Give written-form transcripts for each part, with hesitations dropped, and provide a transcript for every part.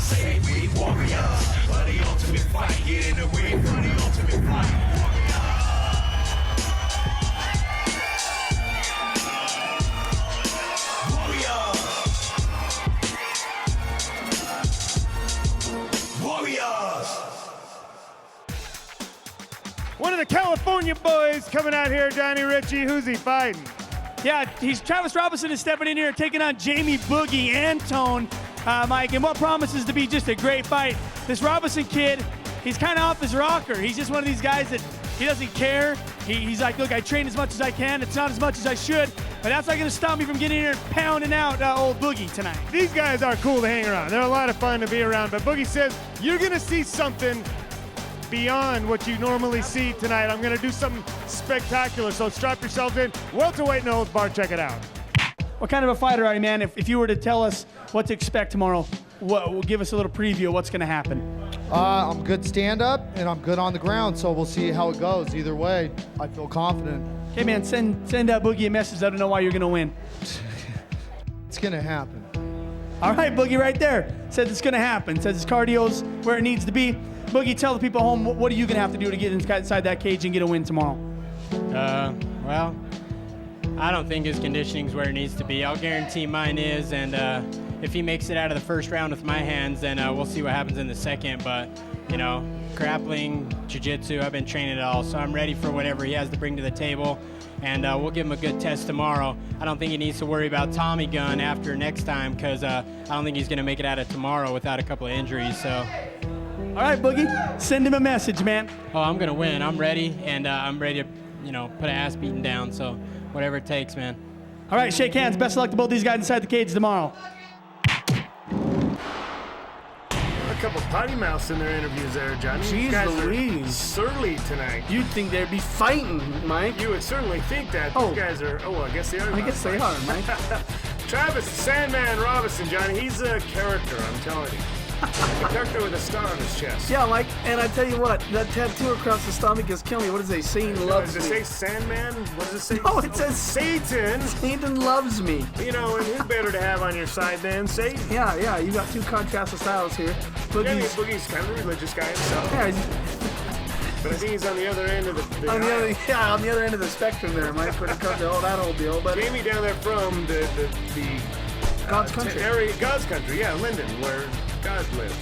say we warriors for the ultimate fight. Get in the ring for the ultimate fight. One of the California boys coming out here, Johnny Ritchie. Who's he fighting? Yeah, Travis Robison is stepping in here, taking on Jamie Boogie Anton, Mike, and what promises to be just a great fight. This Robison kid, he's kind of off his rocker. He's just one of these guys that he doesn't care. He's like, look, I train as much as I can. It's not as much as I should, but that's not going to stop me from getting in here and pounding out old Boogie tonight. These guys are cool to hang around. They're a lot of fun to be around, but Boogie says you're going to see something beyond what you normally see tonight. I'm going to do something spectacular, so strap yourselves in. Welterweight, no holds barred. Check it out. What kind of a fighter are you, man? If you were to tell us what to expect tomorrow, we'll give us a little preview of what's going to happen. I'm good stand-up, and I'm good on the ground, so we'll see how it goes. Either way, I feel confident. Hey, man, send Boogie a message. I don't know why you're going to win. It's going to happen. All right, Boogie right there. Says it's going to happen. Says his cardio's where it needs to be. Boogie, tell the people at home, what are you going to have to do to get inside that cage and get a win tomorrow? Well, I don't think his conditioning's where it needs to be. I'll guarantee mine is, and if he makes it out of the first round with my hands, then we'll see what happens in the second. But, you know, grappling, jiu-jitsu, I've been training it all, so I'm ready for whatever he has to bring to the table, and we'll give him a good test tomorrow. I don't think he needs to worry about Tommy gun after next time, because I don't think he's going to make it out of tomorrow without a couple of injuries, so... All right, Boogie, send him a message, man. Oh, I'm going to win. I'm ready, and I'm ready to, you know, put an ass beating down, so whatever it takes, man. All right, shake hands. Best of luck to both these guys inside the cage tomorrow. A couple potty mouths in their interviews there, Johnny. Jeez Louise. Surly tonight. You'd think they'd be fighting, Mike. You would certainly think that. Oh. These guys are, I guess they are. I guess they are, Mike. Travis Sandman Robison, Johnny. He's a character, I'm telling you. A character with a star on his chest. Yeah, Mike, and I tell you what, that tattoo across the stomach is killing me. What does it say? Satan loves Does it me. say Sandman? What does it say? No, it says Satan. Satan loves me. You know, and who better to have on your side than Satan? Yeah, you got two contrasting styles here. Boogie's kind of a religious guy himself. Yeah, But I think he's on the other end of the on aisle. the other end of the spectrum there, Mike, when it comes to all that whole deal. But Jamie down there from the God's country. area, God's country, yeah, Linden, where God lives.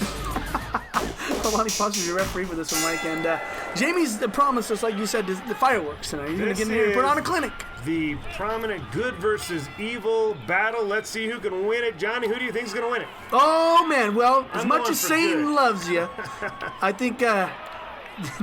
Lonnie Punch your referee for this one, Mike. And Jamie's promised us, like you said, the fireworks tonight. He's going to get in here and put on a clinic. The prominent good versus evil battle. Let's see who can win it. Johnny, who do you think is going to win it? Oh, man. Well, as I'm much going as for Satan good. loves you, I think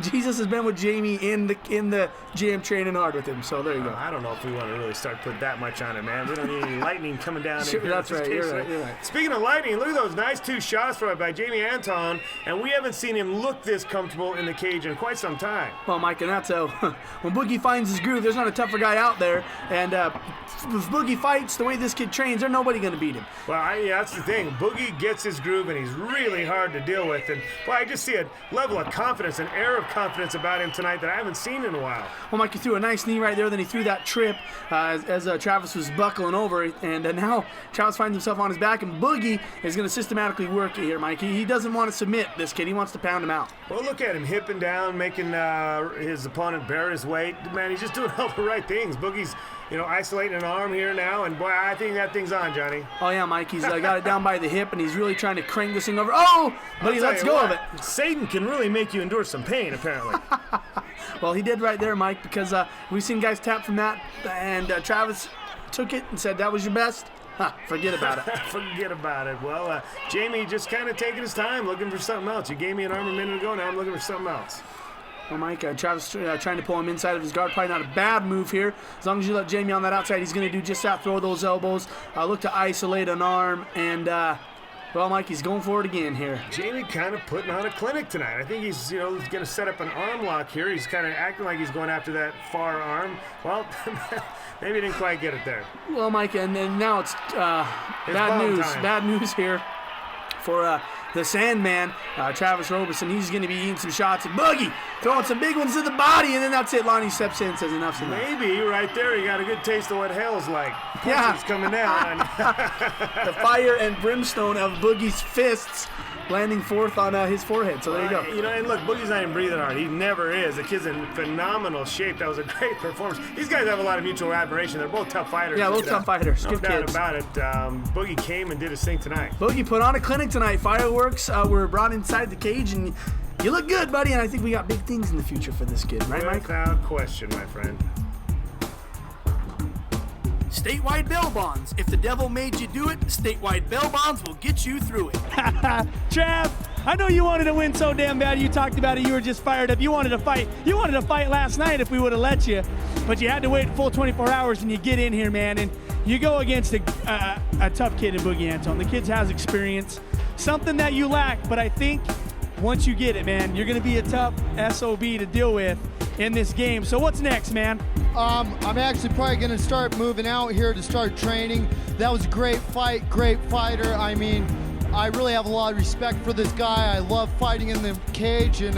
Jesus has been with Jamie in the gym training hard with him. So there you go. I don't know if we want to really start putting that much on it, man. We don't need any lightning coming down. Sure, in here. that's right. You're right. Speaking of lightning, look at those nice 2 shots by Jamie Anton, and we haven't seen him look this comfortable in the cage in quite some time. Well, Mike, and that's when Boogie finds his groove, there's not a tougher guy out there. And if Boogie fights the way this kid trains, there's nobody going to beat him. Well, that's the thing. Boogie gets his groove, and he's really hard to deal with. And, well, I just see a level of confidence, an air of confidence about him tonight that I haven't seen in a while. Well, Mike, he threw a nice knee right there, then he threw that trip as Travis was buckling over, and now Travis finds himself on his back, and Boogie is going to systematically work here, Mike. He doesn't want to submit this kid. He wants to pound him out. Well, look at him hipping down, making his opponent bear his weight. Man, he's just doing all the right things. Boogie's, isolating an arm here now, and boy, I think that thing's on, Johnny. Oh, yeah, Mike. He's got it down by the hip, and he's really trying to crank this thing over. Oh, but he lets go of it. Satan can really make you endure some pain, apparently. Well, he did right there, Mike, because we've seen guys tap from that, and Travis took it and said, that was your best? Forget about it. Forget about it. Well, Jamie just kind of taking his time, looking for something else. You gave me an arm a minute ago, now I'm looking for something else. Well, Mike, Travis trying to pull him inside of his guard. Probably not a bad move here. As long as you let Jamie on that outside, he's going to do just that, throw those elbows, look to isolate an arm, and, well, Mike, he's going for it again here. Jamie kind of putting on a clinic tonight. I think he's, going to set up an arm lock here. He's kind of acting like he's going after that far arm. Well, maybe he didn't quite get it there. Well, Mike, and then now it's bad news. Time. Bad news here for the Sandman, Travis Robison. He's going to be eating some shots. And Boogie throwing some big ones to the body, and then that's it. Lonnie steps in and says enough's enough. Maybe right there you got a good taste of what hell's like. Yeah. Punches coming down. The fire and brimstone of Boogie's fists landing fourth on his forehead. So there you go. You know, and look, Boogie's not even breathing hard. He never is. The kid's in phenomenal shape. That was a great performance. These guys have a lot of mutual admiration. They're both tough fighters. Yeah, both tough fighters. No Good doubt kids. about it. Boogie came and did his thing tonight. Boogie put on a clinic tonight. Fireworks were brought inside the cage, and you look good, buddy. And I think we got big things in the future for this kid, right, Mike? Without question, my friend. Statewide bail bonds. If the devil made you do it, statewide bail bonds will get you through it. Trav, I know you wanted to win so damn bad. You talked about it. You were just fired up. You wanted to fight. You wanted to fight last night if we would have let you, but you had to wait a full 24 hours and you get in here, man, and you go against a tough kid in Boogie Anton. The kid has experience, something that you lack, but I think once you get it, man, you're going to be a tough SOB to deal with in this game. So what's next, man? I'm actually probably going to start moving out here to start training. That was a great fight, great fighter. I mean, I really have a lot of respect for this guy. I love fighting in the cage, and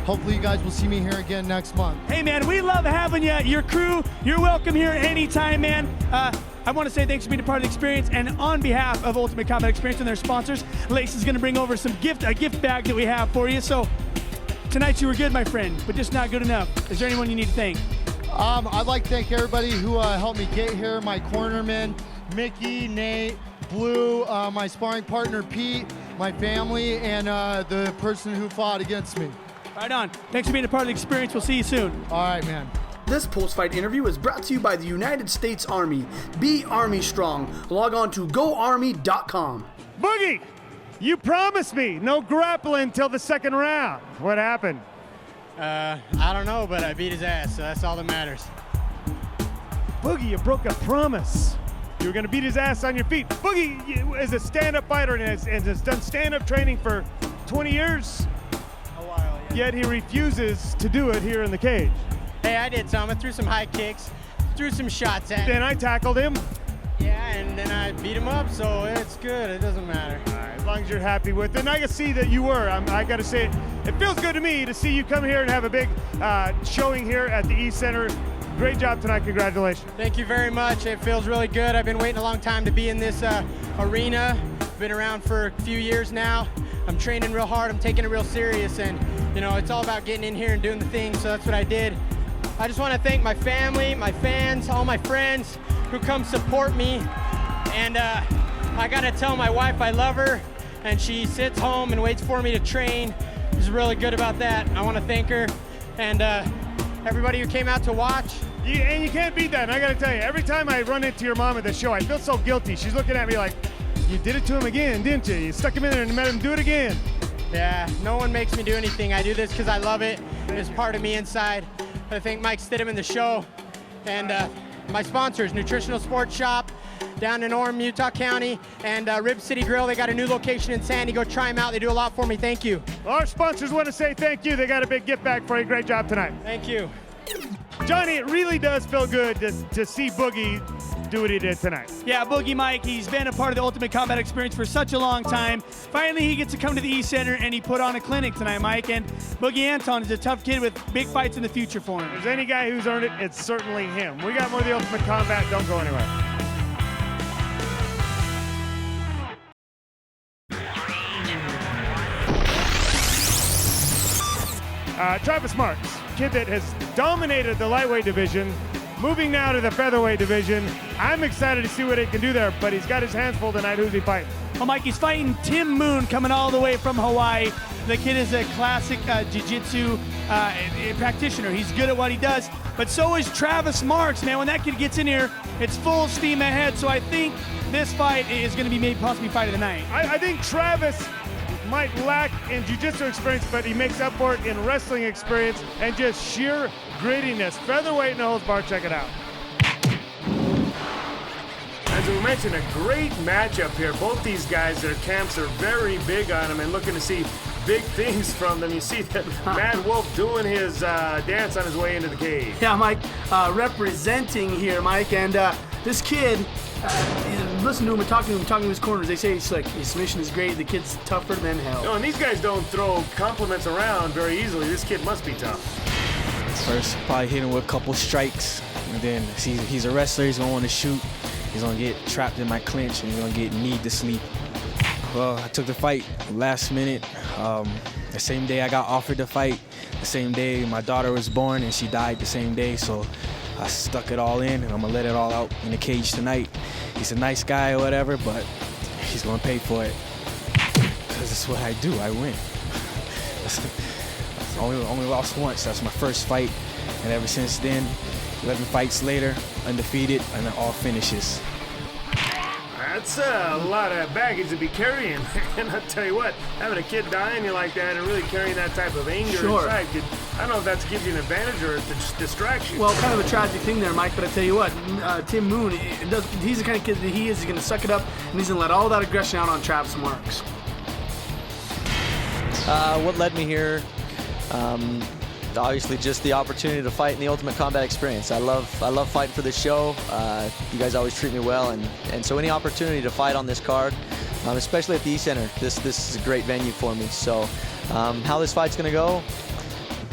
hopefully you guys will see me here again next month. Hey, man, we love having you. Your crew, you're welcome here anytime, man. I want to say thanks for being a part of the experience, and on behalf of Ultimate Combat Experience and their sponsors, Lace is going to bring over a gift bag that we have for you. So tonight you were good, my friend, but just not good enough. Is there anyone you need to thank? I'd like to thank everybody who helped me get here, my cornermen, Mickey, Nate, Blue, my sparring partner, Pete, my family, and the person who fought against me. Right on. Thanks for being a part of the experience. We'll see you soon. All right, man. This post-fight interview is brought to you by the United States Army. Be Army strong. Log on to goarmy.com. Boogie, you promised me no grappling till the second round. What happened? I don't know, but I beat his ass, so that's all that matters. Boogie, you broke a promise. You were going to beat his ass on your feet. Boogie is a stand-up fighter and has done stand-up training for 20 years. A while, yeah. Yet he refuses to do it here in the cage. Hey, I did some. I threw some high kicks, threw some shots at him. Then I tackled him. Yeah, and then I beat him up, so it's good. It doesn't matter. All right, as long as you're happy with it. And I can see that you were. I got to say, it feels good to me to see you come here and have a big showing here at the East Center. Great job tonight. Congratulations. Thank you very much. It feels really good. I've been waiting a long time to be in this arena. Been around for a few years now. I'm training real hard. I'm taking it real serious, and you know, it's all about getting in here and doing the thing. So that's what I did. I just want to thank my family, my fans, all my friends who come support me. And I got to tell my wife I love her, and she sits home and waits for me to train. She's really good about that. I want to thank her, and everybody who came out to watch. And you can't beat that. And I got to tell you, every time I run into your mom at the show, I feel so guilty. She's looking at me like, you did it to him again, didn't you? You stuck him in there and made him do it again. Yeah, no one makes me do anything. I do this because I love it. It's part of me inside. I thank Mike Stidham in the show, and my sponsors, Nutritional Sports Shop down in Orem, Utah County, and Rib City Grill. They got a new location in Sandy. Go try them out. They do a lot for me. Thank you. Our sponsors want to say thank you. They got a big gift bag for you. Great job tonight. Thank you. Johnny, it really does feel good to see Boogie do what he did tonight. Yeah, Boogie Mike, he's been a part of the Ultimate Combat Experience for such a long time. Finally, he gets to come to the East Center, and he put on a clinic tonight, Mike. And Boogie Anton is a tough kid with big fights in the future for him. If there's any guy who's earned it, it's certainly him. We got more of the Ultimate Combat. Don't go anywhere. Travis Marks, kid that has dominated the lightweight division, moving now to the featherweight division. I'm excited to see what he can do there, but he's got his hands full tonight. Who's he fighting? Well, Mike, he's fighting Tim Moon, coming all the way from Hawaii. The kid is a classic jiu-jitsu practitioner. He's good at what he does, but so is Travis Marks, man. When that kid gets in here, it's full steam ahead. So I think this fight is going to be maybe possibly fight of the night. I think Travis might lack in jiu-jitsu experience, but he makes up for it in wrestling experience and just sheer grittiness. Featherweight, no holds barred. Check it out. As we mentioned, a great matchup here. Both these guys, their camps are very big on them and looking to see big things from them. You see that Mad Wolf doing his dance on his way into the cage. Yeah, Mike, representing here, Mike, and this kid, listen to him and talking to his corners. They say he's like, his submission is great, the kid's tougher than hell. No, and these guys don't throw compliments around very easily. This kid must be tough. First, probably hit him with a couple strikes, and then he's a wrestler, he's gonna want to shoot. He's gonna get trapped in my clinch, and he's gonna get kneed to sleep. Well, I took the fight last minute. The same day I got offered the fight, the same day my daughter was born, and she died the same day. So I stuck it all in, and I'm gonna let it all out in the cage tonight. He's a nice guy or whatever, but he's gonna pay for it. Because it's what I do, I win. I only lost once, that's my first fight. And ever since then, 11 fights later, undefeated, and all finishes. That's a lot of baggage to be carrying. And I'll tell you what, having a kid dying you like that and really carrying that type of anger inside, I don't know if that gives you an advantage or it's a distraction. Well, kind of a tragic thing there, Mike, but I tell you what, Tim Moon, he's the kind of kid that he's going to suck it up, and he's going to let all that aggression out on Travis Marks. What led me here, obviously just the opportunity to fight in the Ultimate Combat Experience. I love fighting for this show. You guys always treat me well, and so any opportunity to fight on this card, especially at the E-Center, this is a great venue for me. So how this fight's gonna go,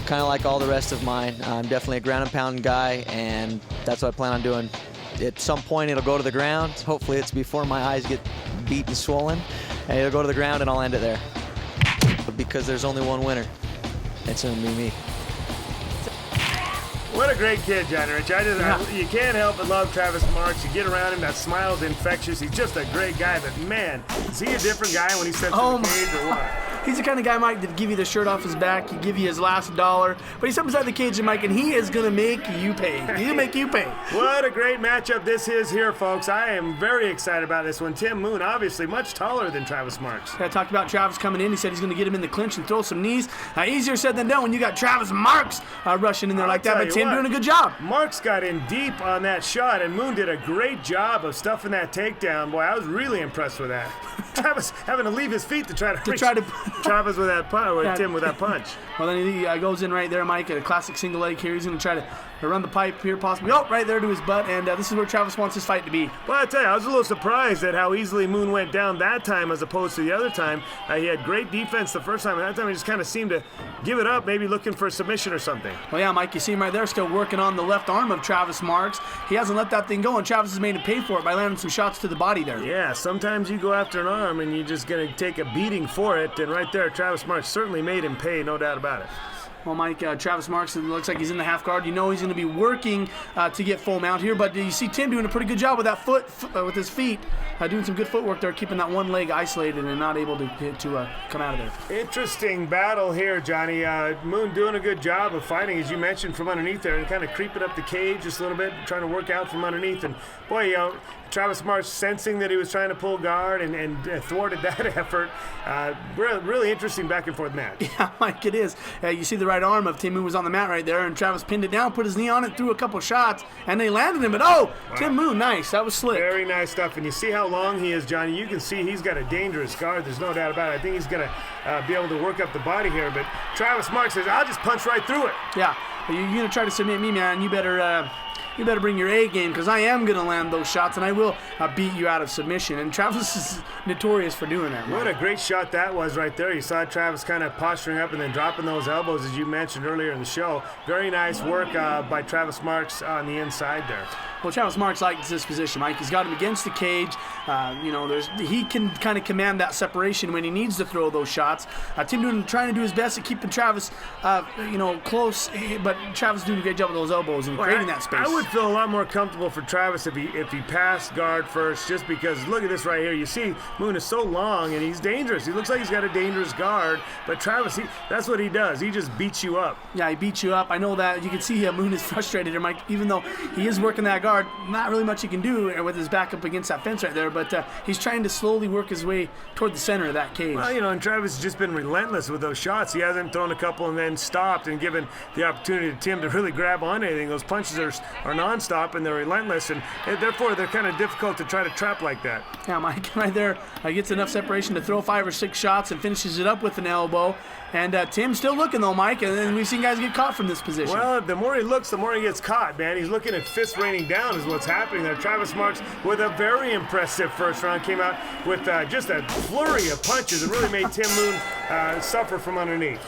kind of like all the rest of mine. I'm definitely a ground and pound guy, and that's what I plan on doing. At some point it'll go to the ground. Hopefully it's before my eyes get beat and swollen, and it'll go to the ground and I'll end it there. But because there's only one winner, it's gonna be me. What a great kid, Johnny Rich. You can't help but love Travis Marks. You get around him, that smile's infectious. He's just a great guy, but man, is he a different guy when he steps in the cage or what? He's the kind of guy, Mike, that'd give you the shirt off his back, he'd give you his last dollar, but he steps inside the cage, and Mike, and he is going to make you pay. He'll make you pay. What a great matchup this is here, folks. I am very excited about this one. Tim Moon, obviously much taller than Travis Marks. I talked about Travis coming in. He said he's going to get him in the clinch and throw some knees. Easier said than done when you got Travis Marks rushing in there like that, but Tim doing a good job. Marks got in deep on that shot, and Moon did a great job of stuffing that takedown. Boy, I was really impressed with that. Travis having to leave his feet to try to Travis with that punch, or Tim with that punch. Well, then he goes in right there, Mike, at a classic single leg here. He's going to try to run the pipe here, possibly. Oh, right there to his butt, and this is where Travis wants his fight to be. Well, I tell you, I was a little surprised at how easily Moon went down that time as opposed to the other time. He had great defense the first time, and that time he just kind of seemed to give it up, maybe looking for a submission or something. Well, yeah, Mike, you see him right there still working on the left arm of Travis Marks. He hasn't let that thing go, and Travis has made him pay for it by landing some shots to the body there. Yeah, sometimes you go after an arm, and you're just going to take a beating for it, and right there, Travis Marks certainly made him pay, no doubt about it. Well, Mike, Travis Marks, it looks like he's in the half guard. You know he's going to be working to get full mount here, but you see Tim doing a pretty good job with that with his feet, doing some good footwork there, keeping that one leg isolated and not able to come out of there. Interesting battle here, Johnny. Moon doing a good job of fighting, as you mentioned, from underneath there and kind of creeping up the cage just a little bit, trying to work out from underneath. And boy, Travis Marks sensing that he was trying to pull guard and thwarted that effort. Really interesting back and forth match. Yeah, Mike, it is. You see the right arm of Tim Moon was on the mat right there, and Travis pinned it down, put his knee on it, threw a couple shots, and they landed him. But wow. Tim Moon, nice. That was slick. Very nice stuff. And you see how long he is, Johnny. You can see he's got a dangerous guard. There's no doubt about it. I think he's going to be able to work up the body here. But Travis Marks says, I'll just punch right through it. Yeah. You're going to try to submit me, man. You better bring your A game, because I am going to land those shots, and I will beat you out of submission. And Travis is notorious for doing that. What a great shot that was right there. You saw Travis kind of posturing up and then dropping those elbows, as you mentioned earlier in the show. Very nice work by Travis Marks on the inside there. Well, Travis Marks likes this position, Mike. He's got him against the cage. He can kind of command that separation when he needs to throw those shots. Tim trying to do his best at keeping Travis, close, but Travis doing a great job with those elbows and creating that space. I would feel a lot more comfortable for Travis if he passed guard first, just because look at this right here. You see Moon is so long and he's dangerous. He looks like he's got a dangerous guard, but Travis, that's what he does. He just beats you up. Yeah, he beats you up. I know that. You can see Moon is frustrated here, Mike, even though he is working that guard. Not really much he can do with his back up against that fence right there, but he's trying to slowly work his way toward the center of that cage. Well, and Travis has just been relentless with those shots. He hasn't thrown a couple and then stopped and given the opportunity to Tim to really grab on anything. Those punches are nonstop and they're relentless, and therefore they're kind of difficult to try to trap like that. Yeah, Mike right there gets enough separation to throw 5 or 6 shots and finishes it up with an elbow. And Tim's still looking, though, Mike, and then we've seen guys get caught from this position. Well, the more he looks, the more he gets caught, man. He's looking at fists raining down is what's happening there. Travis Marks, with a very impressive first round, came out with just a flurry of punches and really made Tim Moon suffer from underneath.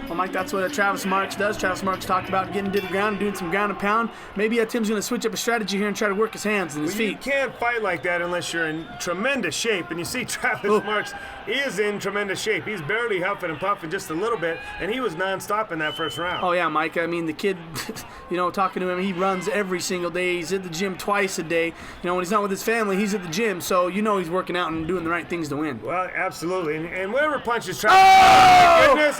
Well, Mike, that's what Travis Marks does. Travis Marks talked about getting to the ground and doing some ground and pound. Maybe Tim's going to switch up a strategy here and try to work his hands and his feet. You can't fight like that unless you're in tremendous shape, and you see Travis Marks is in tremendous shape. He's barely huffing and puffing just a little bit, and he was nonstop in that first round. Oh, yeah, Mike. I mean, the kid, talking to him, he runs every single day. He's at the gym twice a day. When he's not with his family, he's at the gym, so he's working out and doing the right things to win. Well, absolutely. And whatever punches Travis... Oh! My goodness.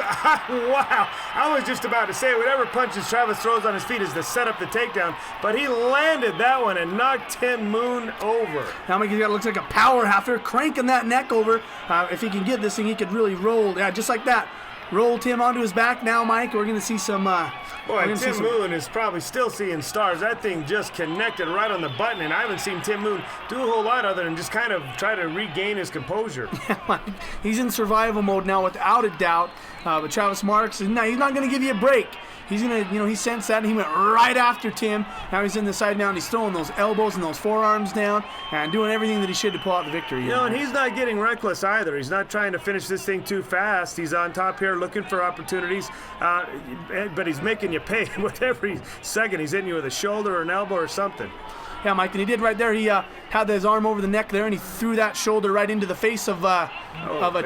Wow. I was just about to say, whatever punches Travis throws on his feet is to set up the takedown, but he landed that one and knocked Tim Moon over. Now, Mike, looks like a power after cranking that neck over. If he can get this thing, he could really roll. Yeah, just like that. Roll Tim onto his back. Now, Mike, we're going to see some... Boy, Tim Moon is probably still seeing stars. That thing just connected right on the button, and I haven't seen Tim Moon do a whole lot other than just kind of try to regain his composure. Yeah, Mike, he's in survival mode now without a doubt. But Travis Marks, he's not going to give you a break. He's going to, he sensed that, and he went right after Tim. Now he's in the side now, and he's throwing those elbows and those forearms down and doing everything that he should to pull out the victory. And he's not getting reckless either. He's not trying to finish this thing too fast. He's on top here looking for opportunities, but he's making you pay with every second. He's hitting you with a shoulder or an elbow or something. Yeah, Mike, and he did right there. He had his arm over the neck there, and he threw that shoulder right into the face of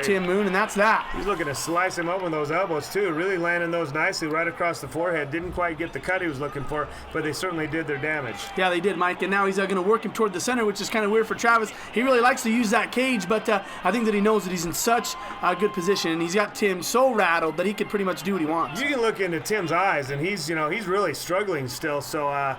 Tim Moon, and that's that. He's looking to slice him up with those elbows, too, really landing those nicely right across the forehead. Didn't quite get the cut he was looking for, but they certainly did their damage. Yeah, they did, Mike, and now he's going to work him toward the center, which is kind of weird for Travis. He really likes to use that cage, but I think that he knows that he's in such a good position, and he's got Tim so rattled that he could pretty much do what he wants. You can look into Tim's eyes, and he's really struggling still, so, I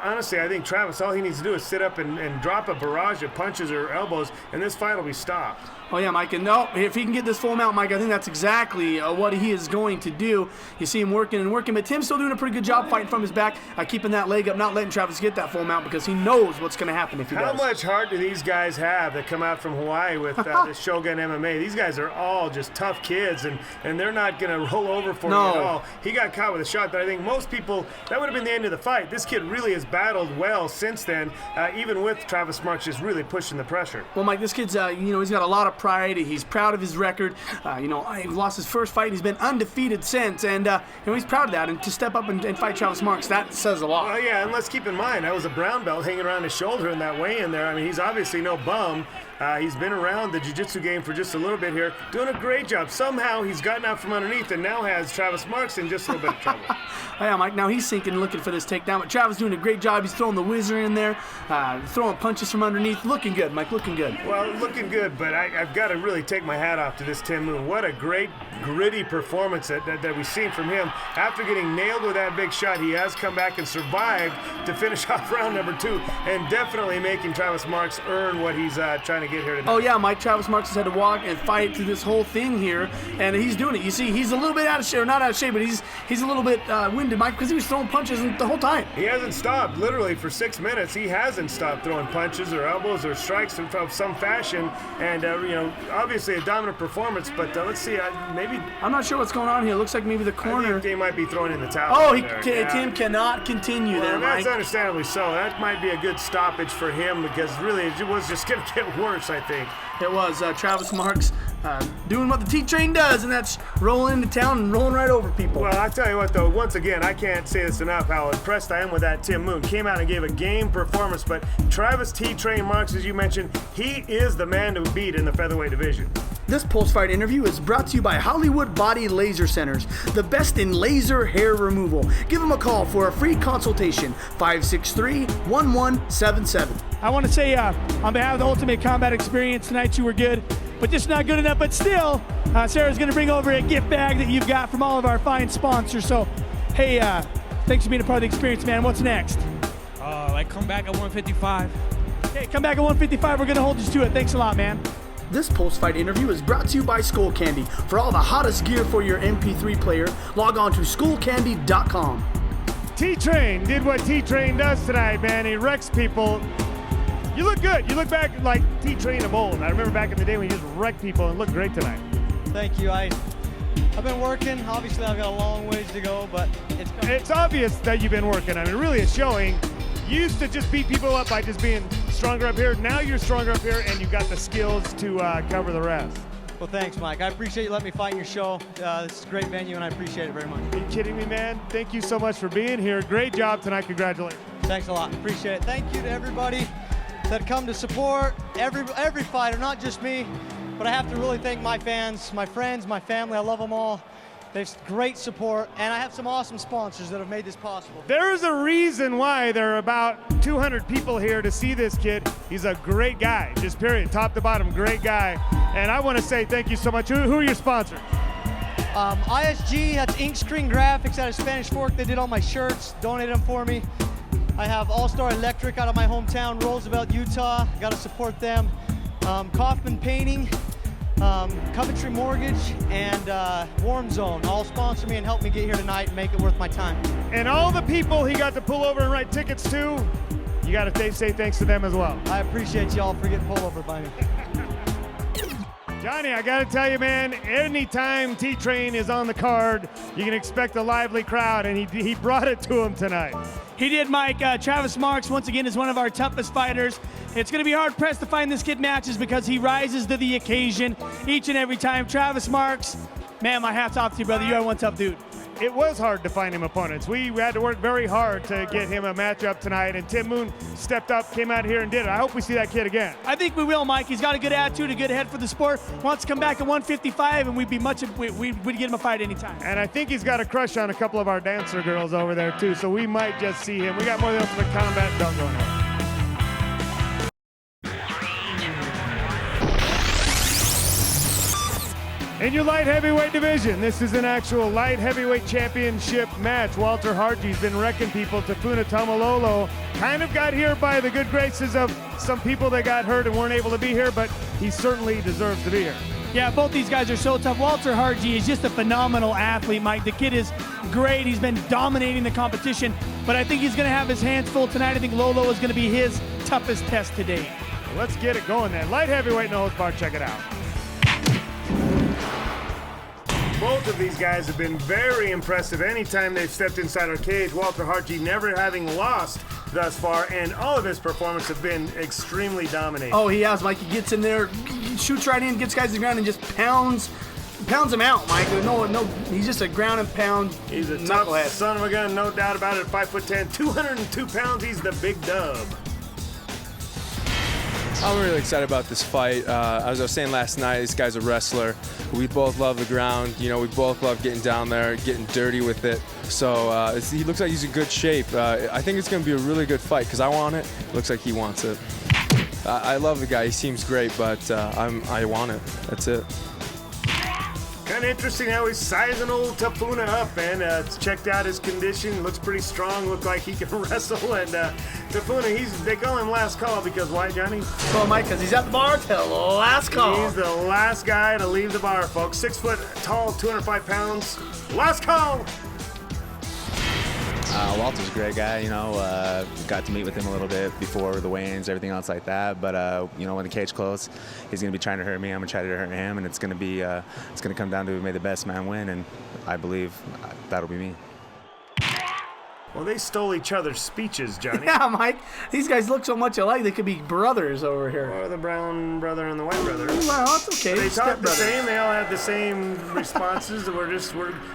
honestly, I think Travis, all he needs to do is sit up and drop a barrage of punches or elbows, and this fight will be stopped. Oh, yeah, Mike, and no, if he can get this full mount, Mike, I think that's exactly what he is going to do. You see him working and working, but Tim's still doing a pretty good job fighting from his back, keeping that leg up, not letting Travis get that full mount because he knows what's going to happen if he does. How much heart do these guys have that come out from Hawaii with this Shogun MMA? These guys are all just tough kids, and they're not going to roll over for him at all. He got caught with a shot that I think most people, that would have been the end of the fight. This kid really has battled well since then, even with Travis Marks just really pushing the pressure. Well, Mike, this kid's, he's got a lot of pride. He's proud of his record. He lost his first fight. He's been undefeated since, and he's proud of that. And to step up and fight Travis Marks, that says a lot. Well, yeah, and let's keep in mind, that was a brown belt hanging around his shoulder in that weigh-in there. I mean, he's obviously no bum. He's been around the jiu-jitsu game for just a little bit here, doing a great job. Somehow he's gotten out from underneath and now has Travis Marks in just a little bit of trouble. Yeah, Mike, now he's sinking looking for this takedown, but Travis doing a great job. He's throwing the whizzer in there, throwing punches from underneath. Looking good, Mike, looking good. Well, looking good, but I've got to really take my hat off to this Tim Moon. What a great, gritty performance that we've seen from him. After getting nailed with that big shot, he has come back and survived to finish off round number 2, and definitely making Travis Marks earn what he's trying to get here tonight. Oh, yeah, Mike, Travis Marks has had to walk and fight through this whole thing here, and he's doing it. You see, he's a little bit out of shape, or not out of shape, but he's a little bit winded, Mike, because he was throwing punches the whole time. He hasn't stopped, literally, for 6 minutes. He hasn't stopped throwing punches or elbows or strikes of some fashion, and, obviously a dominant performance, but let's see, maybe... I'm not sure what's going on here. It looks like maybe the corner... I think they might be throwing in the towel. Oh, Tim cannot continue there, Mike. That's understandably so. That might be a good stoppage for him because really it was just going to get worse, I think. It was Travis Marks doing what the T-Train does, and that's rolling into town and rolling right over people. Well, I tell you what, though, once again, I can't say this enough how impressed I am with that Tim Moon. Came out and gave a game performance, but Travis T-Train Marks, as you mentioned, he is the man to beat in the featherweight division. This post-fight interview is brought to you by Hollywood Body Laser Centers, the best in laser hair removal. Give them a call for a free consultation, 563-1177. I want to say on behalf of the Ultimate Combat Experience tonight, you were good, but just not good enough. But still, Sarah's going to bring over a gift bag that you've got from all of our fine sponsors. So, hey, thanks for being a part of the experience, man. What's next? Come back at 155. Okay, come back at 155. We're going to hold you to it. Thanks a lot, man. This post-fight interview is brought to you by Skull Candy. For all the hottest gear for your MP3 player, log on to skullcandy.com. T-Train did what T-Train does tonight, man. He wrecks people. You look good. You look back like T-Train of old. I remember back in the day when you just wrecked people and looked great tonight. Thank you. I've been working. Obviously, I've got a long ways to go, but it's obvious that you've been working. I mean, really, it's showing. You used to just beat people up by just being stronger up here. Now you're stronger up here, and you've got the skills to cover the rest. Well, thanks, Mike. I appreciate you letting me fight in your show. This is a great venue, and I appreciate it very much. Are you kidding me, man? Thank you so much for being here. Great job tonight. Congratulations. Thanks a lot. Appreciate it. Thank you to everybody that come to support every fighter, not just me, but I have to really thank my fans, my friends, my family. I love them all. There's great support, and I have some awesome sponsors that have made this possible. There is a reason why there are about 200 people here to see this kid. He's a great guy, just period, top to bottom, great guy. And I want to say thank you so much. Who are your sponsors? ISG, that's Ink Screen Graphics out of Spanish Fork. They did all my shirts, donated them for me. I have All-Star Electric out of my hometown, Roosevelt, Utah. Got to support them. Kaufman Painting, Coventry Mortgage, and Warm Zone all sponsor me and help me get here tonight and make it worth my time. And all the people he got to pull over and write tickets to, you got to say thanks to them as well. I appreciate y'all for getting pulled over by me. Johnny, I got to tell you, man, anytime T-Train is on the card, you can expect a lively crowd, and he brought it to him tonight. He did, Mike. Travis Marks, once again, is one of our toughest fighters. It's going to be hard-pressed to find this kid matches because he rises to the occasion each and every time. Travis Marks, man, my hat's off to you, brother. You are one tough dude. It was hard to find him opponents. We had to work very hard to get him a matchup tonight, and Tim Moon stepped up, came out here and did it. I hope we see that kid again. I think we will, Mike. He's got a good attitude, a good head for the sport. Wants to come back at 155, and we'd get him a fight anytime. And I think he's got a crush on a couple of our dancer girls over there, too, so we might just see him. We got more than Ultimate Combat. Don't go anywhere. In your light heavyweight division, this is an actual light heavyweight championship match. Walter Hartje's been wrecking people. Tafuna Taumalolo kind of got here by the good graces of some people that got hurt and weren't able to be here, but he certainly deserves to be here. Yeah, both these guys are so tough. Walter Hartje is just a phenomenal athlete, Mike. The kid is great. He's been dominating the competition, but I think he's going to have his hands full tonight. I think Lolo is going to be his toughest test to date. Well, let's get it going then. Light heavyweight, no holds barred. Check it out. Both of these guys have been very impressive anytime they've stepped inside our cage. Walter Hartje never having lost thus far, and all of his performances have been extremely dominating. Oh, he has, Mike. He gets in there, shoots right in, gets guys to the ground, and just pounds them out, Mike. No, he's just a ground and pound. He's a knucklehead. tough son of a gun, no doubt about it. 5'10", 202 pounds. He's the big dub. I'm really excited about this fight. As I was saying last night, this guy's a wrestler. We both love the ground. You know, we both love getting down there, getting dirty with it. So he looks like he's in good shape. I think it's going to be a really good fight because I want it. Looks like he wants it. I love the guy. He seems great, but I want it. That's it. Kind of interesting how he's sizing old Tafuna up, and checked out his condition. Looks pretty strong. Looked like he can wrestle. And Tafuna, they call him last call because why, Johnny? Well, Mike, because he's at the bar till last call. He's the last guy to leave the bar, folks. 6 foot tall, 205 pounds. Last call. Walter's a great guy, you know, got to meet with him a little bit before the weigh-ins, everything else like that, but, you know, when the cage closed, he's going to be trying to hurt me, I'm going to try to hurt him, and it's going to come down to may the best man win, and I believe that'll be me. Well, they stole each other's speeches, Johnny. Yeah, Mike. These guys look so much alike, they could be brothers over here. Or the brown brother and the white brother. Well, it's okay. They talk the same. They all have the same responses. We're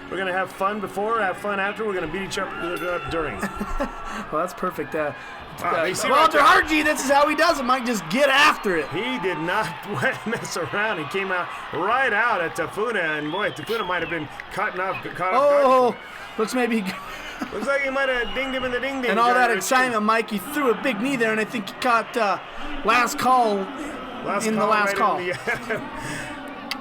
going to have fun before, have fun after. We're going to beat each other up during. Well, that's perfect. Walter Hartje, this is how he does it, Mike. Just get after it. He did not mess around. He came out right out at Tafuna, and boy, Tafuna might have been caught off. Looks like he might have dinged him in the ding-ding. And all that excitement, Mike, he threw a big knee there, and I think he caught last call in the last call.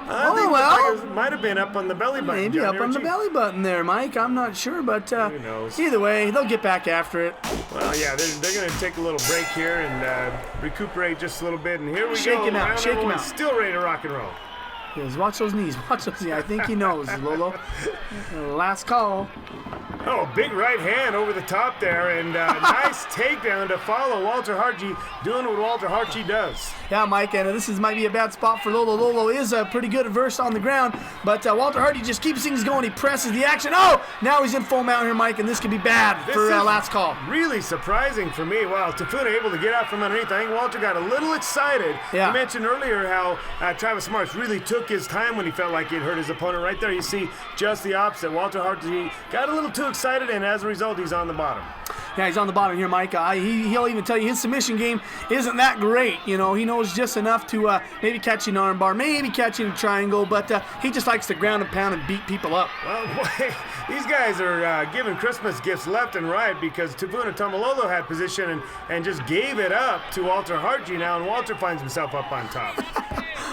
I think might have been up on the belly button. Maybe up on the belly button there, Mike. I'm not sure, but who knows? Either way, they'll get back after it. Well, yeah, they're going to take a little break here and recuperate just a little bit. And here we go. Shake him out. Still ready to rock and roll. Yes, watch those knees. Watch those knees. I think he knows, Lolo. Last call. Oh, big right hand over the top there, and nice takedown to follow. Walter Hartje doing what Walter Hartje does. Yeah, Mike, and this might be a bad spot for Lolo. Lolo is pretty good verse on the ground, but Walter Hartje just keeps things going. He presses the action. Oh, now he's in full mount here, Mike, and this could be bad for last call. Really surprising for me. Wow, Tafuna able to get out from underneath. I think Walter got a little excited. Yeah. You mentioned earlier how Travis Marks really took took his time when he felt like he'd hurt his opponent. Right there, you see just the opposite. Walter Hartje got a little too excited, and as a result, he's on the bottom. Yeah, he's on the bottom here, Mike. He'll even tell you his submission game isn't that great. You know, he knows just enough to maybe catch an arm bar, maybe catching a triangle, but he just likes to ground and pound and beat people up. Well, boy, these guys are giving Christmas gifts left and right because Tafuna Taumalolo had position and just gave it up to Walter Hartje now, and Walter finds himself up on top.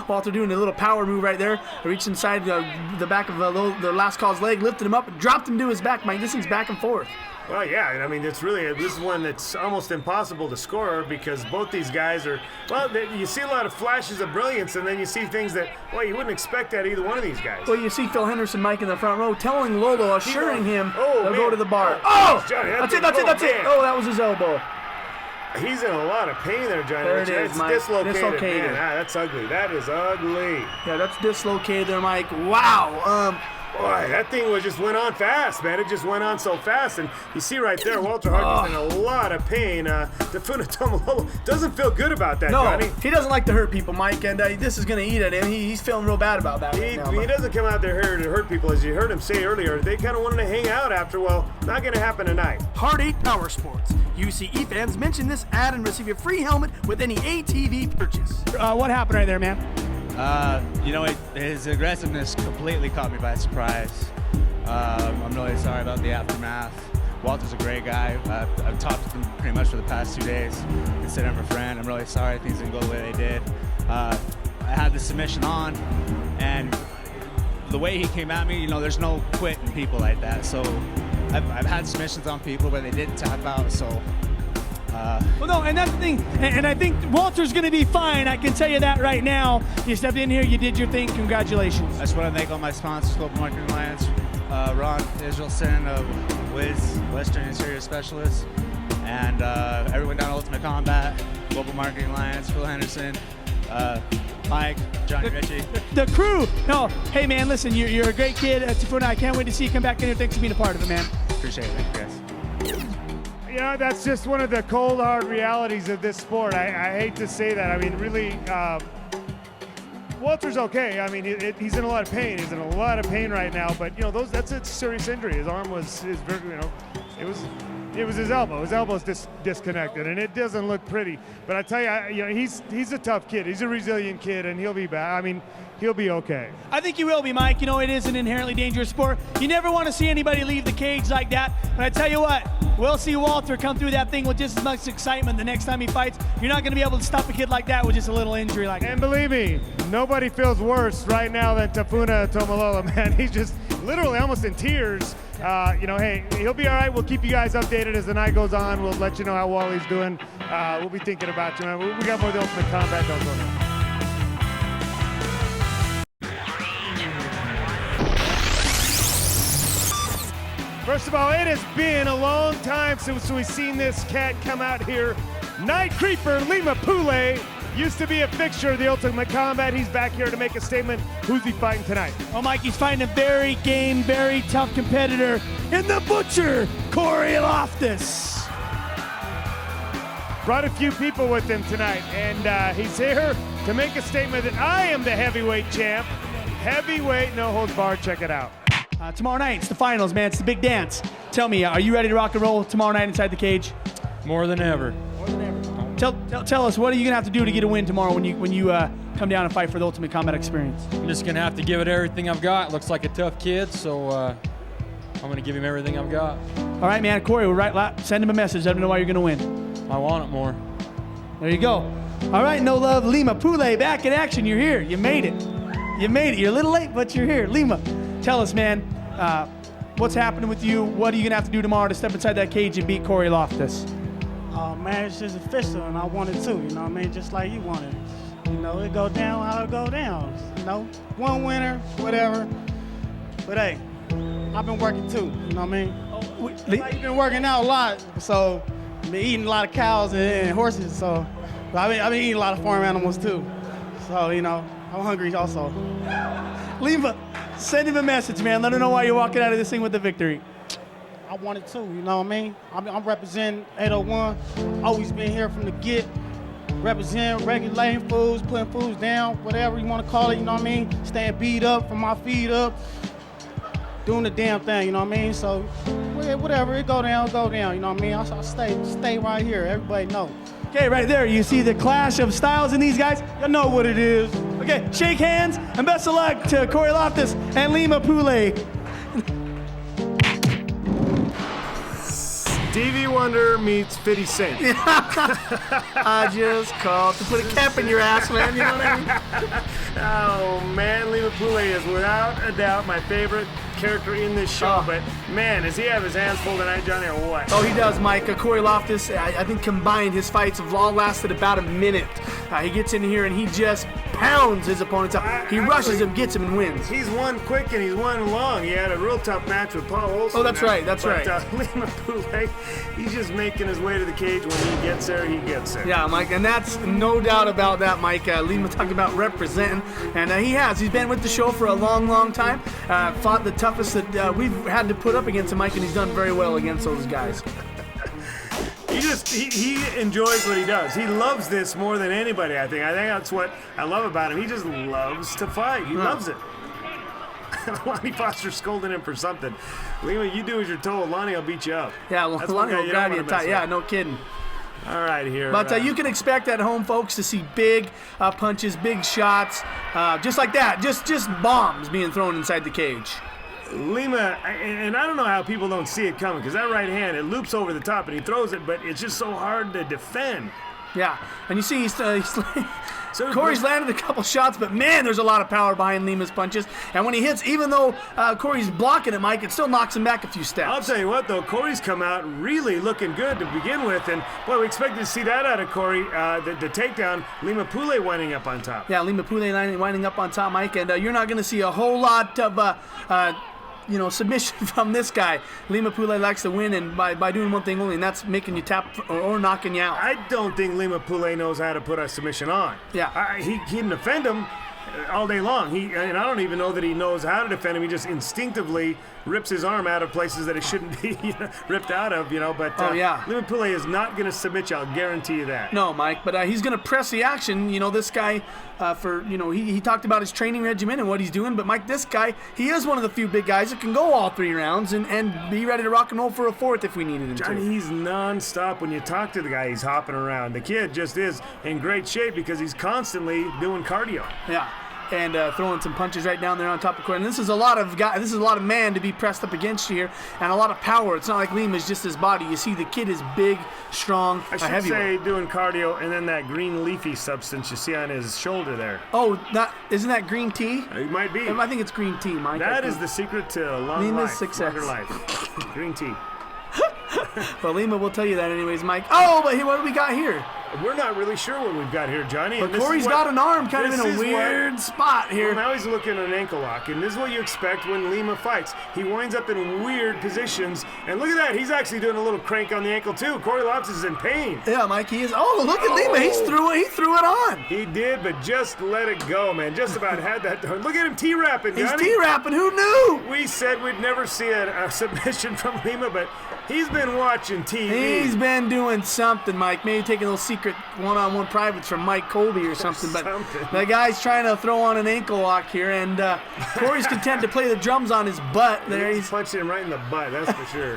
Walter doing a little power move right there. Reached inside the back of the last call's leg, lifted him up, and dropped him to his back. Mike, this thing's back and forth. Well, yeah, I mean, this is one that's almost impossible to score because both these guys are, well, you see a lot of flashes of brilliance, and then you see things that, well, you wouldn't expect at either one of these guys. Well, you see Phil Henderson, Mike, in the front row, telling Lolo, assuring him to go to the bar. Oh! Johnny, that's it. Oh, that was his elbow. He's in a lot of pain there, Johnny. There it is, Mike. Dislocated. Man, that's ugly. That is ugly. Yeah, that's dislocated there, Mike. Wow. Boy, that thing just went on fast, man. It just went on so fast. And you see right there, Walter Hartje's in a lot of pain. Tafuna Taumalolo doesn't feel good about that, Johnny. He doesn't like to hurt people, Mike, and this is going to eat at him. He's feeling real bad about that He doesn't come out there here to hurt people. As you heard him say earlier, they kind of wanted to hang out after. Well, not going to happen tonight. HARTIE Power Sports. UCE fans, mention this ad and receive a free helmet with any ATV purchase. What happened right there, man? You know, his aggressiveness completely caught me by surprise. I'm really sorry about the aftermath. Walter's a great guy. I've talked with him pretty much for the past 2 days. Consider him a friend. I'm really sorry things didn't go the way they did. I had the submission on, and the way he came at me, you know, there's no quit in people like that. So I've had submissions on people where they didn't tap out, so. Well, no, and that's the thing, and I think Walter's going to be fine. I can tell you that right now. You stepped in here, you did your thing. Congratulations. I just want to thank all my sponsors, Global Marketing Alliance, Ron Israelson of Wiz, Western Interior Specialist, and everyone down at Ultimate Combat, Global Marketing Alliance, Phil Henderson, Mike, Johnny Ritchie. The crew. No, hey, man, listen, you're a great kid at Tafuna. I can't wait to see you come back in here. Thanks for being a part of it, man. Appreciate it. Thank you, guys. You know, that's just one of the cold, hard realities of this sport. I hate to say that. I mean, really, Walter's okay. I mean, he's in a lot of pain. He's in a lot of pain right now. But, you know, that's a serious injury. His arm was, it was his elbow. His elbow's disconnected, and it doesn't look pretty. But I tell you, he's a tough kid. He's a resilient kid, and he'll be back. I mean, he'll be okay. I think he will be, Mike. You know, it is an inherently dangerous sport. You never want to see anybody leave the cage like that. But I tell you what, we'll see Walter come through that thing with just as much excitement the next time he fights. You're not going to be able to stop a kid like that with just a little injury like that. And believe me, nobody feels worse right now than Tafuna Taumalolo, man. He's just literally almost in tears. Hey, he'll be all right. We'll keep you guys updated as the night goes on. We'll let you know how well he's doing. We'll be thinking about you, man. We got more of the Ultimate Combat. Don't go there. First of all, it has been a long time since we've seen this cat come out here. Night Creeper Lima Pule used to be a fixture of the Ultimate Combat. He's back here to make a statement. Who's he fighting tonight? Oh, Mike, he's fighting a very game, very tough competitor in the Butcher, Cory Loftus. Brought a few people with him tonight, and he's here to make a statement that I am the heavyweight champ. Heavyweight, no holds barred. Check it out. Tomorrow night, it's the finals, man. It's the big dance. Tell me, are you ready to rock and roll tomorrow night inside the cage? More than ever. Tell us, what are you gonna have to do to get a win tomorrow when you come down and fight for the Ultimate Combat experience? I'm just gonna have to give it everything I've got. Looks like a tough kid, so I'm gonna give him everything I've got. All right, man. Corey, send him a message. Let him know why you're gonna win. I want it more. There you go. All right, no love, Lima Pule, back in action. You're here. You made it. You made it. You're a little late, but you're here. Lima, tell us, man, what's happening with you? What are you gonna have to do tomorrow to step inside that cage and beat Cory Loftus? Oh man, it's just official, and I want it too. You know what I mean? Just like you wanted. You know, it go down how it go down. You know, one winner, whatever. But hey, I've been working too. You know what I mean? Like, you've been working out a lot, so I've been eating a lot of cows and horses. So I've been eating a lot of farm animals too. So you know, I'm hungry also. Lima, send him a message, man. Let him know why you're walking out of this thing with the victory. I want it too, you know what I mean? I'm representing 801. Always been here from the get. representing, regulating foods, putting foods down, whatever you want to call it, you know what I mean? Staying beat up, from my feet up, doing the damn thing, you know what I mean? So, whatever, it go down, you know what I mean? I stay right here, everybody know. Okay, right there, you see the clash of styles in these guys. You know what it is. Okay, shake hands, and best of luck to Cory Loftus and Lima Pule. Stevie Wonder meets 50 Cent. I just called to put a cap in your ass, man. You know what I mean? Oh, man, Lima Pule is without a doubt my favorite character in this show. But, man, does he have his hands full tonight, Johnny, or what? Oh, he does, Mike. Cory Loftus, I think combined his fights have all lasted about a minute. He gets in here and he just pounds his opponents up. He rushes him, gets him, and wins. He's won quick and he's won long. He had a real tough match with Paul Olsen. Oh, that's right, that's right. Lima Pule, he's just making his way to the cage. When he gets there, he gets there. Yeah, Mike, and that's no doubt about that, Mike. Lima talking about representing, and he has. He's been with the show for a long, long time. Fought the toughest that we've had to put up against him, Mike, and he's done very well against those guys. He enjoys what he does. He loves this more than anybody, I think. That's what I love about him. He just loves to fight. He loves it. Lonnie Foster's scolding him for something. Lima, you do as you're told. Lonnie will beat you up. Yeah, well, Lonnie will grab you tight. Yeah, no kidding. All right, here. But you can expect at home, folks, to see big punches, big shots, just like that. Just bombs being thrown inside the cage. Lima, and I don't know how people don't see it coming, because that right hand, it loops over the top and he throws it, but it's just so hard to defend. Yeah, and you see he's Cory's landed a couple shots, but man, there's a lot of power behind Lima's punches. And when he hits, even though Cory's blocking it, Mike, it still knocks him back a few steps. I'll tell you what, though, Cory's come out really looking good to begin with, and boy, we expected to see that out of Cory. The takedown, Lima Pule winding up on top. Yeah, Lima Pule winding up on top, Mike, and you're not going to see a whole lot of submission from this guy. Lima Pule likes to win, and by doing one thing only, and that's making you tap or knocking you out. I don't think Lima Pule knows how to put a submission on. Yeah. He can defend him all day long. And I don't even know that he knows how to defend him. He just instinctively rips his arm out of places that it shouldn't be ripped out of, But Lima Pule is not going to submit you. I'll guarantee you that. No, Mike, but he's going to press the action. This guy, he talked about his training regimen and what he's doing. But, Mike, this guy, he is one of the few big guys that can go all 3 rounds and be ready to rock and roll for a 4th if we needed him Johnny, to. he's nonstop. When you talk to the guy, he's hopping around. The kid just is in great shape because he's constantly doing cardio. Yeah. And throwing some punches right down there on top of Cory. And this is a lot of man to be pressed up against you here, and a lot of power. It's not like Lima's just his body. You see the kid is big, strong, I should say doing cardio, and then that green leafy substance you see on his shoulder there. Oh, isn't that green tea? It might be. I think it's green tea, Mike. That is the secret to long Lima's life, success. longer life. Green tea. Well, Lima will tell you that anyways, Mike. Oh, but what do we got here? We're not really sure what we've got here, Johnny. But Cory's got an arm kind of in a weird spot here. Well, now he's looking at an ankle lock, and this is what you expect when Lima fights. He winds up in weird positions, and look at that. He's actually doing a little crank on the ankle, too. Cory Loftus is in pain. Yeah, Mike, he is. Oh, look at Lima. He threw it on. He did, but just let it go, man. Just about had that. Look at him T-rapping, Johnny. He's T-rapping. Who knew? We said we'd never see a submission from Lima, but he's been watching TV. He's been doing something, Mike. Maybe taking those secret one-on-one privates from Mike Colby or something. But the guy's trying to throw on an ankle lock here, and Cory's content to play the drums on his butt. There, he's punching him right in the butt. That's for sure.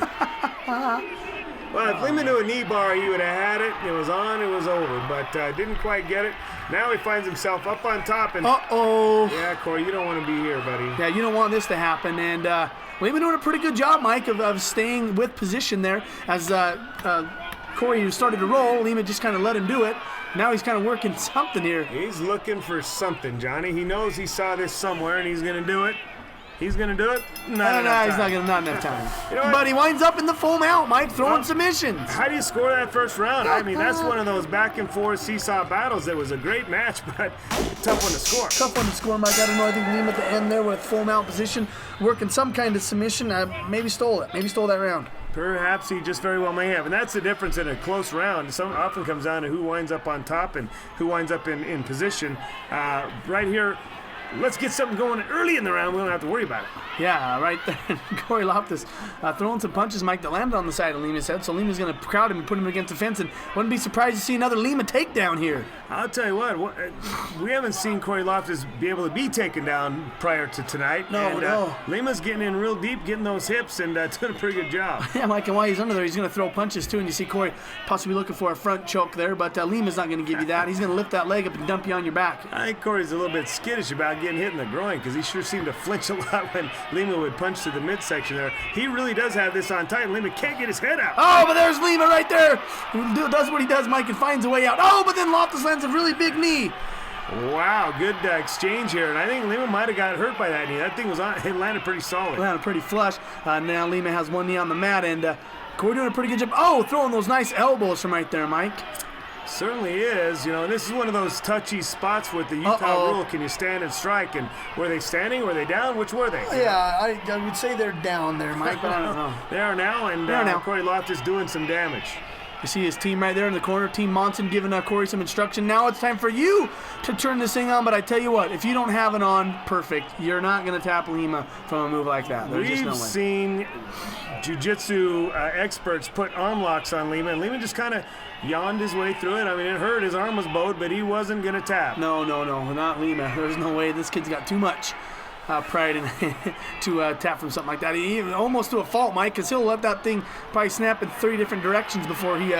Well, if Lima knew a knee bar, he would have had it. It was on. It was over. But didn't quite get it. Now he finds himself up on top. And yeah, Cory, you don't want to be here, buddy. Yeah, you don't want this to happen. And Lima doing a pretty good job, Mike, of staying with position there as Cory started to roll. Lima just kind of let him do it. Now he's kind of working something here. He's looking for something, Johnny. He knows he saw this somewhere, and he's going to do it. He's going to do it? No, he's not enough time. You know, but he winds up in the full mount, Mike, throwing submissions. How do you score that first round? I mean, that's one of those back-and-forth seesaw battles. It was a great match, but tough one to score. Tough one to score, Mike. I don't know. I think Lima at the end there with full mount position, working some kind of submission. Maybe stole it. Maybe stole that round. Perhaps he just very well may have. And that's the difference in a close round. Some often comes down to who winds up on top and who winds up in position. Right here, let's get something going early in the round. We don't have to worry about it. Yeah, right there. Cory Loftus throwing some punches, Mike, that landed on the side of Lima's head. So Lima's going to crowd him and put him against the fence. And wouldn't be surprised to see another Lima takedown here. I'll tell you what, we haven't seen Cory Loftus be able to be taken down prior to tonight. No. Lima's getting in real deep, getting those hips, and doing a pretty good job. Yeah, Mike, and while he's under there, he's going to throw punches too. And you see Cory possibly looking for a front choke there, but Lima's not going to give you that. He's going to lift that leg up and dump you on your back. I think Cory's a little bit skittish about getting hit in the groin because he sure seemed to flinch a lot when Lima would punch to the midsection there. He really does have this on tight. Lima can't get his head out. Oh, but there's Lima right there. Who does what he does, Mike, and finds a way out. Oh, but then Loftus lands a really big knee. Wow, good exchange here, and I think Lima might have got hurt by that knee. That thing was on, it landed pretty solid. It landed pretty flush. Now Lima has one knee on the mat, and Cory doing a pretty good job. Oh, throwing those nice elbows from right there, Mike. Certainly is, you know, and this is one of those touchy spots with the Utah rule. Can you stand and strike? And were they standing? Were they down? Which were they? Yeah, I would say they're down there, Mike, but I don't know. They are now, and Cory Loftus doing some damage. You see his team right there in the corner, Team Monson giving Cory some instruction. Now it's time for you to turn this thing on, but I tell you what, if you don't have it on perfect, you're not going to tap Lima from a move like that. There's just no way. We've seen jiu-jitsu experts put arm locks on Lima, and Lima just kind of yawned his way through it. I mean, it hurt. His arm was bowed, but he wasn't going to tap. No, not Lima. There's no way. This kid's got too much pride in to tap from something like that. He almost to a fault, Mike, because he'll let that thing probably snap in 3 different directions before he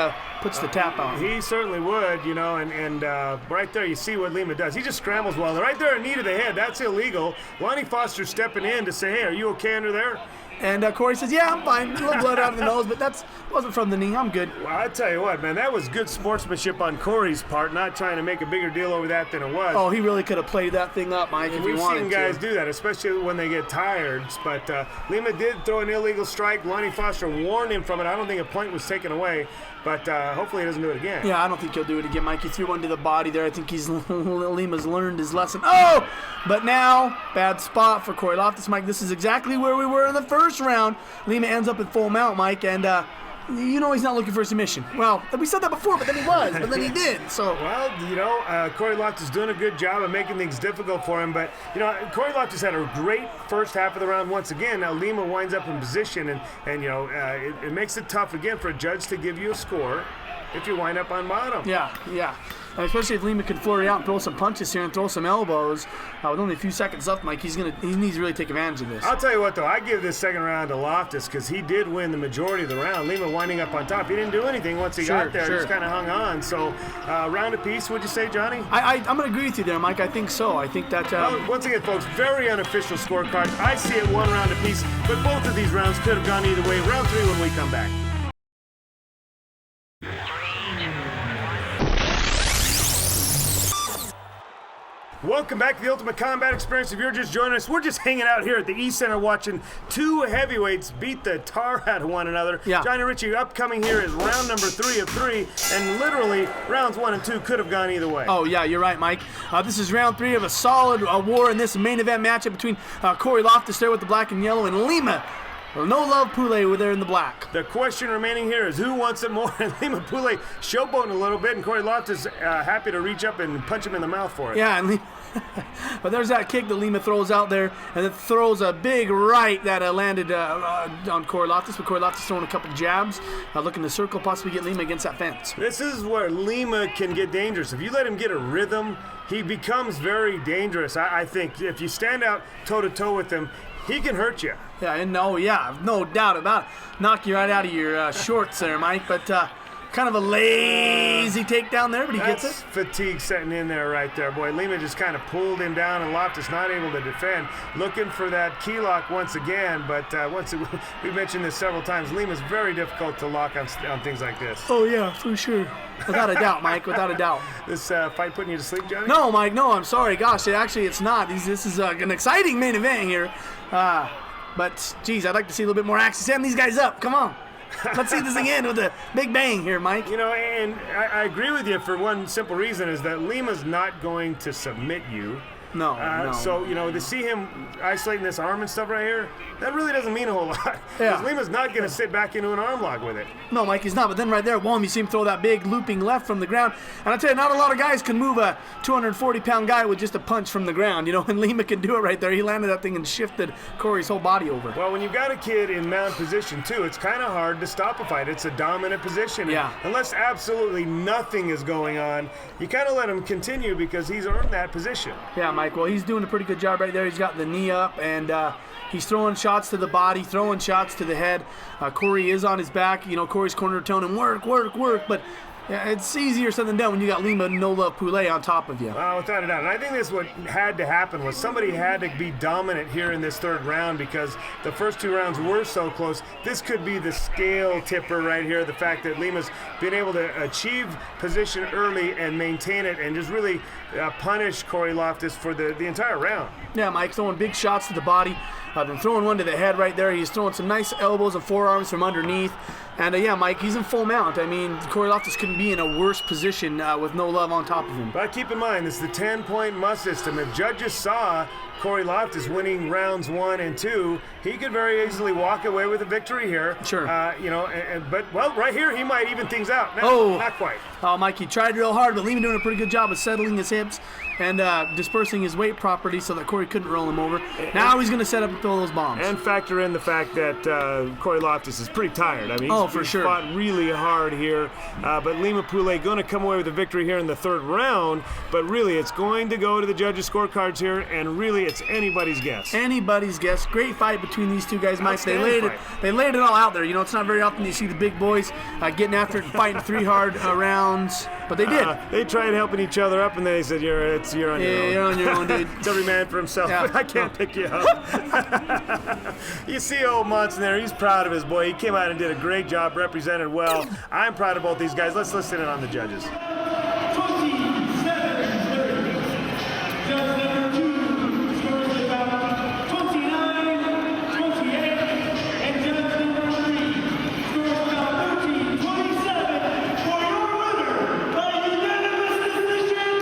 puts the tap on. He certainly would, you know, and right there you see what Lima does. He just scrambles well. Right there, knee to the head. That's illegal. Lonnie Foster stepping in to say, hey, are you okay under there? And Cory says, yeah, I'm fine. A little blood out of the nose, but that wasn't from the knee. I'm good. Well, I tell you what, man, that was good sportsmanship on Cory's part, not trying to make a bigger deal over that than it was. Oh, he really could have played that thing up, Mike, if he wanted to. We've seen guys do that, especially when they get tired. But Lima did throw an illegal strike. Lonnie Foster warned him from it. I don't think a point was taken away, but hopefully he doesn't do it again. Yeah, I don't think he'll do it again, Mike. He threw one to the body there. I think Lima's learned his lesson. Oh! But now, bad spot for Cory Loftus, Mike. This is exactly where we were in the first round. Lima ends up at full mount, Mike, and you know he's not looking for a submission. Well, we said that before, but then he was, but then he did. So well, you know, Cory Loftus doing a good job of making things difficult for him. But you know, Cory Loftus had a great first half of the round. Once again, now Lima winds up in position, and you know, it makes it tough again for a judge to give you a score if you wind up on bottom. Yeah. Especially if Lima can flurry out and throw some punches here and throw some elbows. With only a few seconds left, Mike, he needs to really take advantage of this. I'll tell you what, though, I give this second round to Loftus because he did win the majority of the round. Lima winding up on top. He didn't do anything once he got there. He just kind of hung on. So, round apiece, would you say, Johnny? I'm going to agree with you there, Mike. I think so. I think that... Well, once again, folks, very unofficial scorecard. I see it 1 round apiece, but both of these rounds could have gone either way. Round 3 when we come back. Welcome back to the Ultimate Combat Experience. If you're just joining us, we're just hanging out here at the East Center watching 2 heavyweights beat the tar out of one another. Yeah. Johnny Ritchie, upcoming here is round number 3 of 3, and literally rounds 1 and 2 could have gone either way. Oh, yeah, you're right, Mike. This is round 3 of a solid war in this main event matchup between Cory Loftus there with the black and yellow and Lima. Well, no love Pule with there in the black. The question remaining here is who wants it more? And Lima Pule showboating a little bit, and Cory Loftus happy to reach up and punch him in the mouth for it. Yeah, and but there's that kick that Lima throws out there, and it throws a big right that landed on Cory Loftus, but Cory Loftus throwing a couple jabs, looking to circle, possibly get Lima against that fence. This is where Lima can get dangerous. If you let him get a rhythm, he becomes very dangerous. I think if you stand out toe-to-toe with him, he can hurt you. Yeah, no doubt about it. Knock you right out of your shorts there, Mike, but kind of a lazy takedown there, but he gets it. Fatigue setting in there right there, boy. Lima just kind of pulled him down, and Loftus not able to defend. Looking for that key lock once again, but we mentioned this several times. Lima's very difficult to lock on things like this. Oh, yeah, for sure. Without a doubt, Mike, without a doubt. This fight putting you to sleep, Johnny? No, Mike, no, I'm sorry. Gosh, it's not. This is an exciting main event here. But, geez, I'd like to see a little bit more action. Stand these guys up. Come on. Let's see this thing end with a big bang here, Mike. You know, and I agree with you for one simple reason is that Lima's not going to submit you. No. So, you know, to see him isolating this arm and stuff right here, that really doesn't mean a whole lot. Yeah. Because Lima's not going to sit back into an arm lock with it. No, Mike, he's not. But then right there, you see him throw that big looping left from the ground. And I tell you, not a lot of guys can move a 240-pound guy with just a punch from the ground. You know, and Lima can do it right there. He landed that thing and shifted Cory's whole body over. Well, when you've got a kid in mount position, too, it's kind of hard to stop a fight. It's a dominant position. Yeah. Unless absolutely nothing is going on, you kind of let him continue because he's earned that position. Yeah, Mike. Well, he's doing a pretty good job right there. He's got the knee up, and he's throwing shots to the body, throwing shots to the head. Cory is on his back. You know, Cory's corner telling him, work. But yeah, it's easier said than done when you got Lima, No Love, Pule on top of you. Without a doubt. And I think that's what had to happen was somebody had to be dominant here in this third round because the first 2 rounds were so close. This could be the scale tipper right here, the fact that Lima's been able to achieve position early and maintain it and just really punish Cory Loftus for the entire round. Yeah, Mike throwing big shots to the body. I've been throwing one to the head right there. He's throwing some nice elbows and forearms from underneath. And yeah, Mike, he's in full mount. I mean, Cory Loftus couldn't be in a worse position with No Love on top of him. But keep in mind, this is the 10-point must system. If judges saw Cory Loftus winning rounds 1 and 2, he could very easily walk away with a victory here. Sure. You know, but right here, he might even things out. Not quite. Oh, Mike, he tried real hard, but Lima doing a pretty good job of settling his hips and dispersing his weight properly so that Cory couldn't roll him over. Now he's going to set up and throw those bombs. And factor in the fact that Cory Loftus is pretty tired. I mean, he's fought really hard here. But Lima Pule going to come away with a victory here in the third round. But really, it's going to go to the judges' scorecards here, and really, it's anybody's guess. Anybody's guess. Great fight between these two guys, Mike. They laid it all out there. You know, it's not very often you see the big boys getting after it and fighting 3 hard rounds, but they did. They tried helping each other up, and then they said, "You're on your own." You're on your own, dude. It's every man for himself. Yeah. I can't pick you up. You see old Munson there. He's proud of his boy. He came out and did a great job, represented well. I'm proud of both these guys. Let's listen in on the judges. 27-30. Judge number 2 scores about 29-28, and judge number 3 scores about 13-27 for your winner by unanimous decision.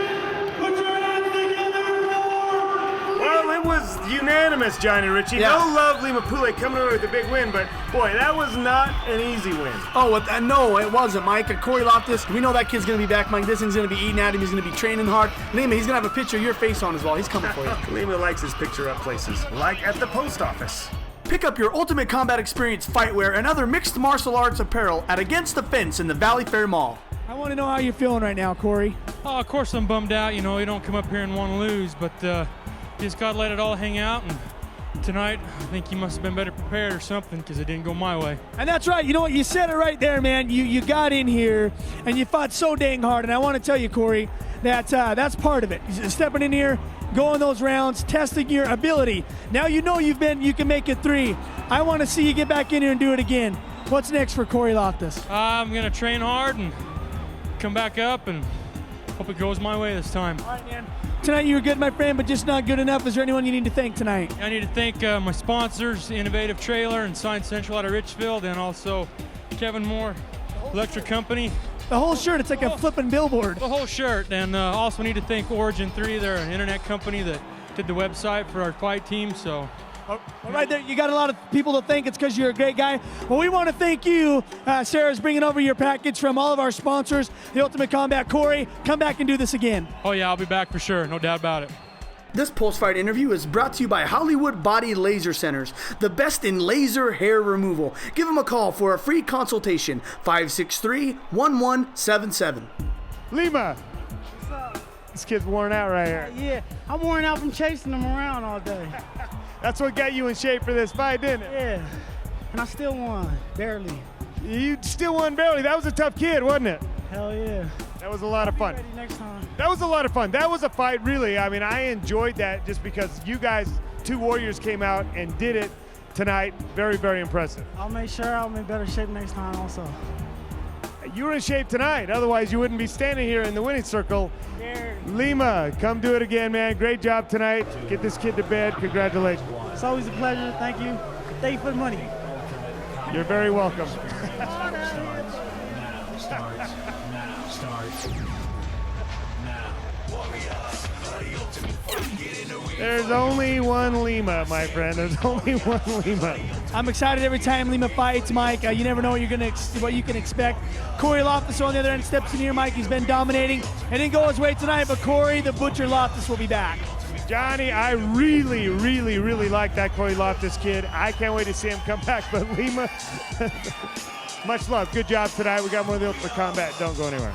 Put your hands together for. Well, it was unanimous, Johnny Ritchie. Yeah. No Love, Lima Pule coming away with a big win, but boy, that was not an easy win. Oh, no, it wasn't, Mike. Cory Loftus, we know that kid's going to be back, Mike. This thing's going to be eating at him. He's going to be training hard. Lima, he's going to have a picture of your face on his wall. He's coming for you. Lima likes his picture up places, like at the post office. Pick up your Ultimate Combat Experience fightwear and other mixed martial arts apparel at Against the Fence in the Valley Fair Mall. I want to know how you're feeling right now, Cory. Oh, of course I'm bummed out. You know, you don't come up here and want to lose, but you just got to let it all hang out. And tonight, I think you must have been better prepared or something because it didn't go my way. And that's right. You know what? You said it right there, man. You got in here and you fought so dang hard. And I want to tell you, Cory, that that's part of it. Stepping in here, going those rounds, testing your ability. Now you know you can make it 3. I want to see you get back in here and do it again. What's next for Cory Loftus? I'm going to train hard and come back up and hope it goes my way this time. All right, man. Tonight you were good, my friend, but just not good enough. Is there anyone you need to thank tonight? I need to thank my sponsors, Innovative Trailer and Science Central out of Richfield, and also Kevin Moore Electric Company. The whole shirt, it's like a flipping billboard. The whole shirt, and also need to thank Origin 3. They're an internet company that did the website for our fight team, so. All right there, you got a lot of people to thank. It's because you're a great guy. Well, we want to thank you. Sarah's bringing over your package from all of our sponsors, the Ultimate Combat. Cory, come back and do this again. Oh yeah, I'll be back for sure, no doubt about it. This post-fight interview is brought to you by Hollywood Body Laser Centers, the best in laser hair removal. Give them a call for a free consultation, 563-1177. Lima. What's up? This kid's worn out right here. Yeah, I'm worn out from chasing them around all day. That's what got you in shape for this fight, didn't it? Yeah, and I still won, barely. You still won barely. That was a tough kid, wasn't it? Hell yeah. That was a lot of fun. Ready next time. That was a lot of fun. That was a fight, really. I mean, I enjoyed that just because you guys, 2 warriors, came out and did it tonight. Very, very impressive. I'll make sure I'm in better shape next time also. You were in shape tonight. Otherwise, you wouldn't be standing here in the winning circle. Yeah. Lima, come do it again, man. Great job tonight. Get this kid to bed. Congratulations. It's always a pleasure. Thank you. Thank you for the money. You're very welcome. Now starts. There's only one Lima, my friend. There's only one Lima. I'm excited every time Lima fights, Mike. You never know what you can expect. Cory Loftus on the other end steps in here, Mike. He's been dominating. It didn't go his way tonight, but Cory, the Butcher Loftus, will be back. Johnny, I really, really, really like that Cory Loftus kid. I can't wait to see him come back. But Lima, much love. Good job tonight. We got more of the Ultimate Combat. Don't go anywhere.